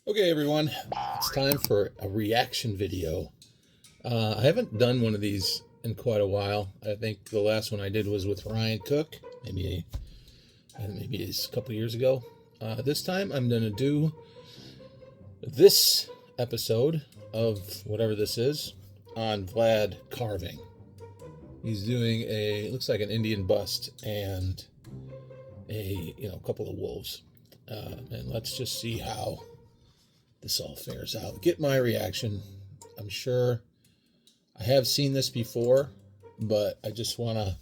Okay, everyone, it's time for a reaction video. I haven't done one of these in quite a while. I think the last one I did was with Ryan Cook, maybe it's a couple years ago. This time I'm going to do this episode of whatever this is on Vlad Carving. He's doing it looks like an Indian bust and a couple of wolves. And let's just see how this all fares out. Get my reaction. I'm sure I have seen this before, but I just want to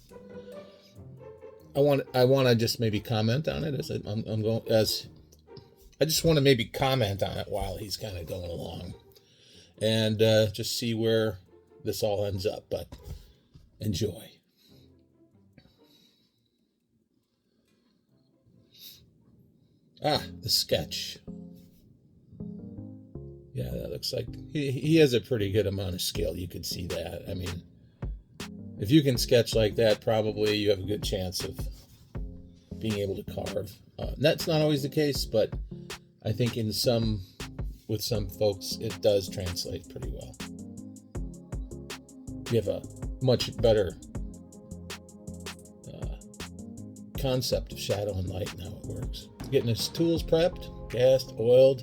just maybe comment on it I just want to maybe comment on it while he's kind of going along and just see where this all ends up, but enjoy. The sketch. Yeah, that looks like he has a pretty good amount of skill. You could see that. I mean, if you can sketch like that, probably you have a good chance of being able to carve. That's not always the case, but I think with some folks, it does translate pretty well. You have a much better concept of shadow and light and how it works. Getting his tools prepped, gassed, oiled.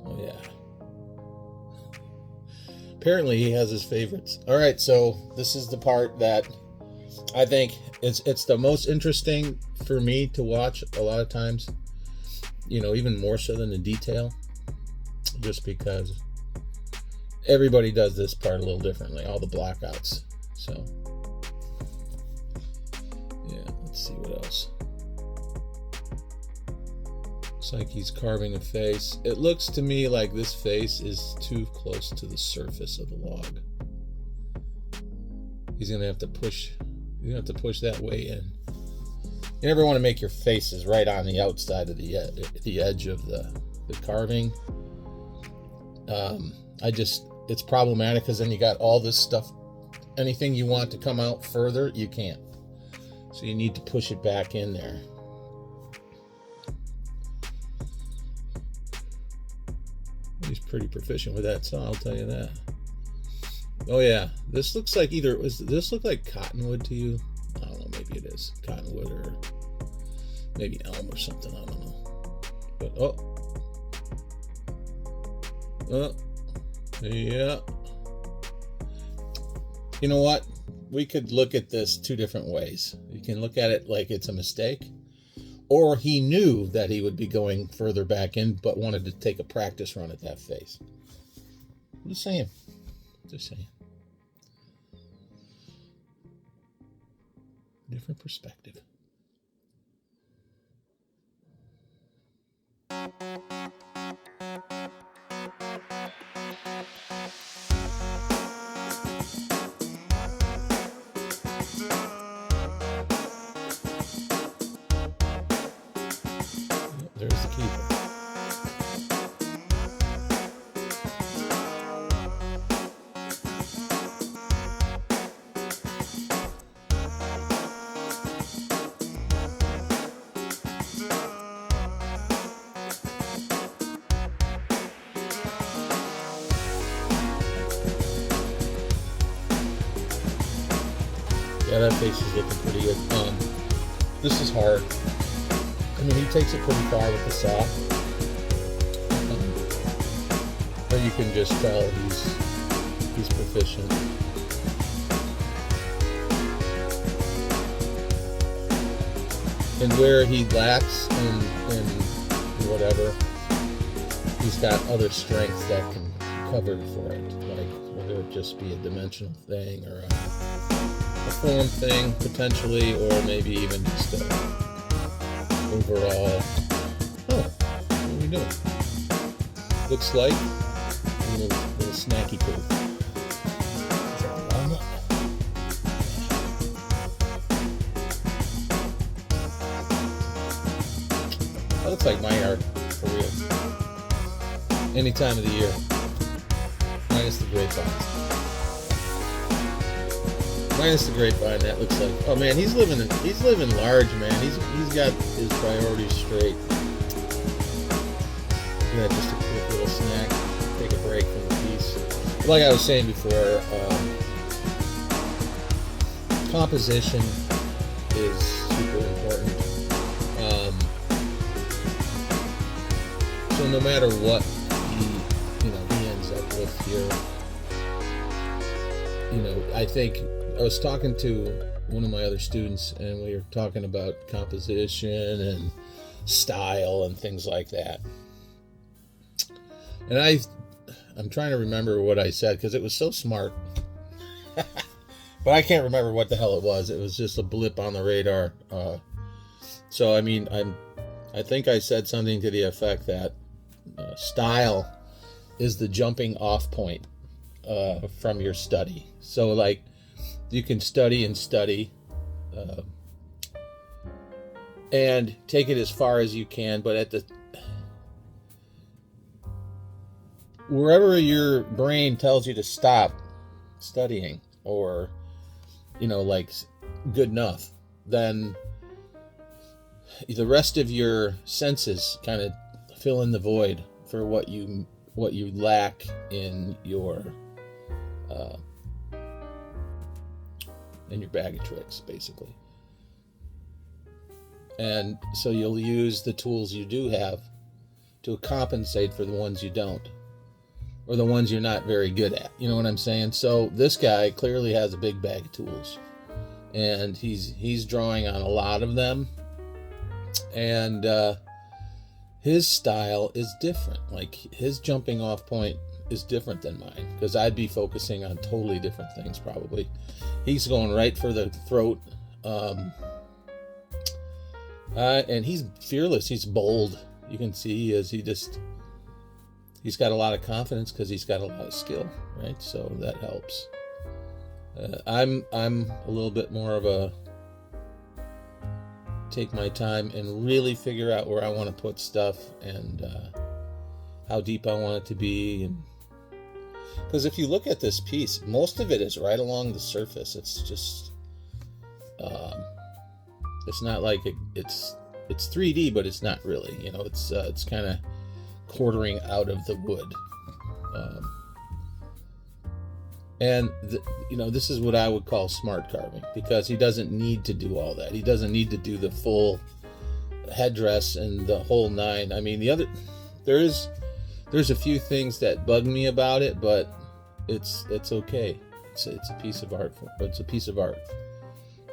Oh, yeah. Apparently he has his favorites. All right, so this is the part that I think it's the most interesting for me to watch a lot of times. Even more so than the detail. Just because everybody does this part a little differently. All the blockouts. So, yeah, let's see what else. Looks like he's carving a face. It looks to me like this face is too close to the surface of the log. He's gonna have to push that way in. You never want to make your faces right on the outside of the edge of the carving. It's problematic because then you got all this stuff. Anything you want to come out further, you can't. So you need to push it back in there. He's pretty proficient with that saw, I'll tell you that. Oh yeah, this looks like does this look like cottonwood to you? I don't know, maybe it is cottonwood or maybe elm or something, I don't know. But yeah. You know what? We could look at this two different ways. You can look at it like it's a mistake, or he knew that he would be going further back in, but wanted to take a practice run at that face. I'm just saying. Different perspective. There's the keeper. Yeah, that face is looking pretty good. This is hard. I mean, he takes it pretty far with the saw. But you can just tell he's proficient. And where he lacks in whatever, he's got other strengths that can cover for it. Like whether it just be a dimensional thing or a form thing potentially, or maybe even just a overall. What are we doing? Looks like a little snacky poo. That looks like my yard for real. Any time of the year, minus the grapevines. Minus the grapevine, that looks like. Oh man, he's living large, man. He's got his priorities straight. minute, just a quick little snack, take a break from the piece. Like I was saying before, composition is super important. So no matter what he ends up with here, I think I was talking to one of my other students, and we were talking about composition and style and things like that. And I'm trying to remember what I said because it was so smart. But I can't remember what the hell it was. It was just a blip on the radar. So I mean, I think I said something to the effect that style is the jumping off point from your study. So like you can study and take it as far as you can, but wherever your brain tells you to stop studying, or like good enough, then the rest of your senses kind of fill in the void for what you lack in your bag of tricks, basically. And so you'll use the tools you do have to compensate for the ones you don't, or the ones you're not very good at. You know what I'm saying? So this guy clearly has a big bag of tools, and he's drawing on a lot of them, and his style is different. Like his jumping off point is different than mine, because I'd be focusing on totally different things probably. He's going right for the throat, and he's fearless. He's bold. You can see he is. He's got a lot of confidence because he's got a lot of skill, right? So that helps. I'm a little bit more of a take my time and really figure out where I want to put stuff, and how deep I want it to be. And because if you look at this piece, most of it is right along the surface. It's just it's not like it's 3D, but it's not really. It's kind of quartering out of the wood, and this is what I would call smart carving, because he doesn't need to do all that. He doesn't need to do the full headdress and the whole nine. I mean, there's a few things that bug me about it, but it's okay. It's a piece of art. It's a piece of art.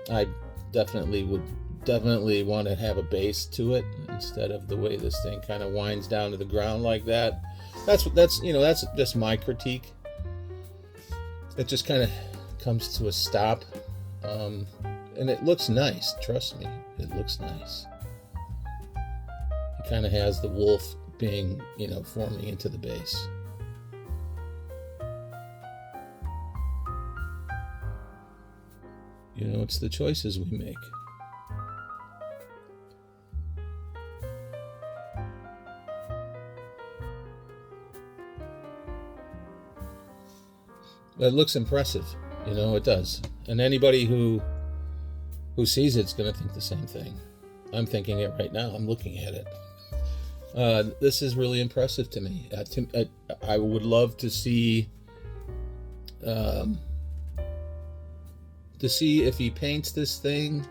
I definitely would want to have a base to it, instead of the way this thing kind of winds down to the ground like that. That's just my critique. It just kind of comes to a stop, and it looks nice. Trust me, it looks nice. It kind of has the wolf being, forming into the base. It's the choices we make. It looks impressive, it does. And anybody who sees it's going to think the same thing. I'm thinking it right now. I'm looking at it. This is really impressive to me. I would love to see if he paints this thing,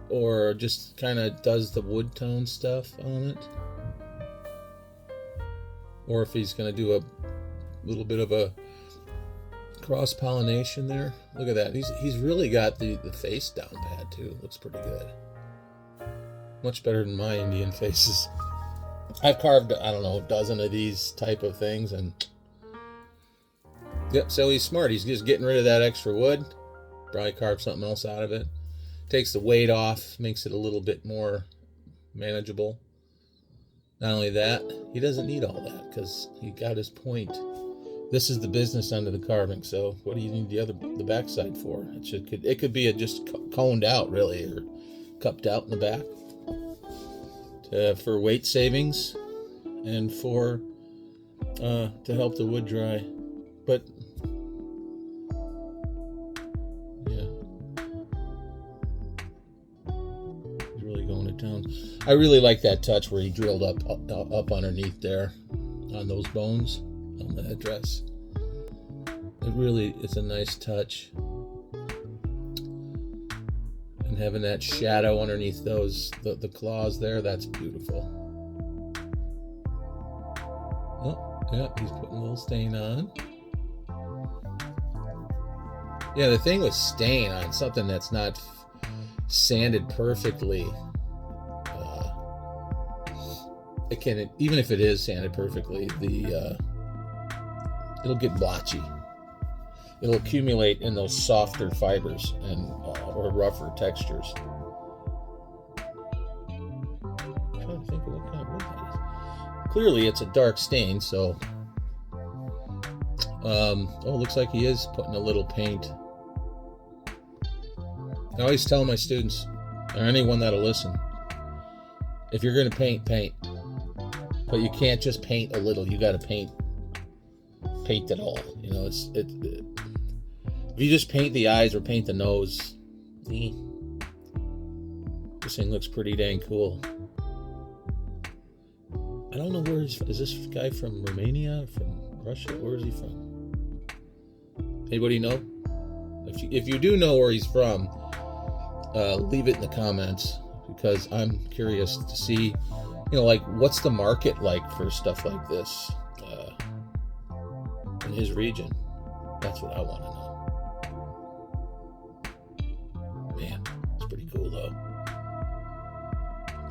or just kind of does the wood tone stuff on it, or if he's going to do a little bit of a cross-pollination there. Look at that. He's really got the face down pat too. Looks pretty good. Much better than my Indian faces. I've carved, I don't know, a dozen of these type of things, and yep, so he's smart. He's just getting rid of that extra wood. Probably carve something else out of it. Takes the weight off, makes it a little bit more manageable. Not only that, he doesn't need all that because he got his point. This is the business end of the carving, so what do you need the backside for? It could be just coned out, really, or cupped out in the back for weight savings and for to help the wood dry. But yeah, he's really going to down. I really like that touch where he drilled up underneath there on those bones on the dress. It's a nice touch. And having that shadow underneath those, the claws there, that's beautiful. Oh, yeah, he's putting a little stain on. Yeah, the thing with stain on something that's not sanded perfectly, it can, even if it is sanded perfectly, it'll get blotchy. It'll accumulate in those softer fibers and or rougher textures. I'm trying to think of what kind of wood that is. Clearly, it's a dark stain, so. Oh, looks like he is putting a little paint. I always tell my students, or anyone that'll listen, if you're going to paint, paint. But you can't just paint a little. You got to paint it all. You know, if you just paint the eyes or paint the nose, this thing looks pretty dang cool. I don't know is this guy from Romania, from Russia? Where is he from? Anybody know? If you do know where he's from, leave it in the comments, because I'm curious to see, you know, like, what's the market like for stuff like this in his region? That's what I want to know. Man, it's pretty cool though.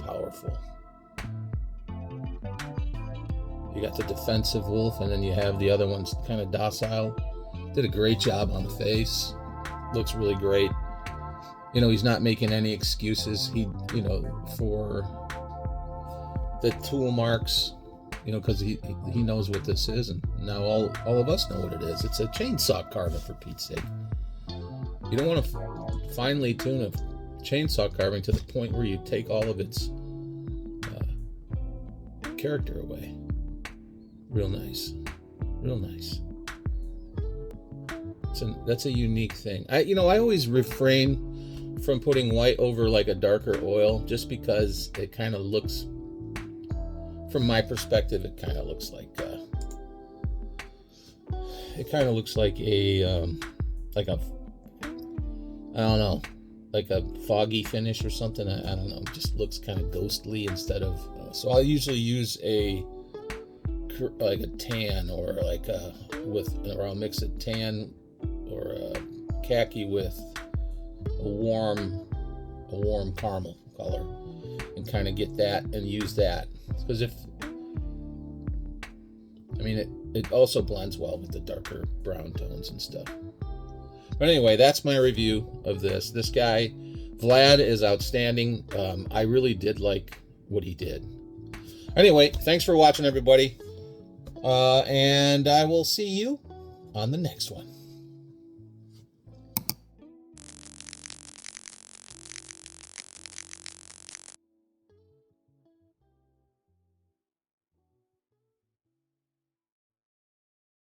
Powerful. You got the defensive wolf, and then you have the other ones kind of docile. Did a great job on the face. Looks really great. You know, he's not making any excuses. He, you know, for the tool marks, you know, because he knows what this is, and now all of us know what it is. It's a chainsaw carving, for Pete's sake. You don't want to finely tune a chainsaw carving to the point where you take all of its character away. Real nice, real nice. That's a unique thing. I always refrain from putting white over like a darker oil, just because it kind of looks, from my perspective, it kind of looks like a I don't know, like a foggy finish or something. I don't know. It just looks kind of ghostly instead of. So I'll usually use like a tan, or like I'll mix a tan or a khaki with a warm caramel color, and kind of get that and use that, because it also blends well with the darker brown tones and stuff. But anyway, that's my review of this. This guy, Vlad, is outstanding. I really did like what he did. Anyway, thanks for watching, everybody. And I will see you on the next one.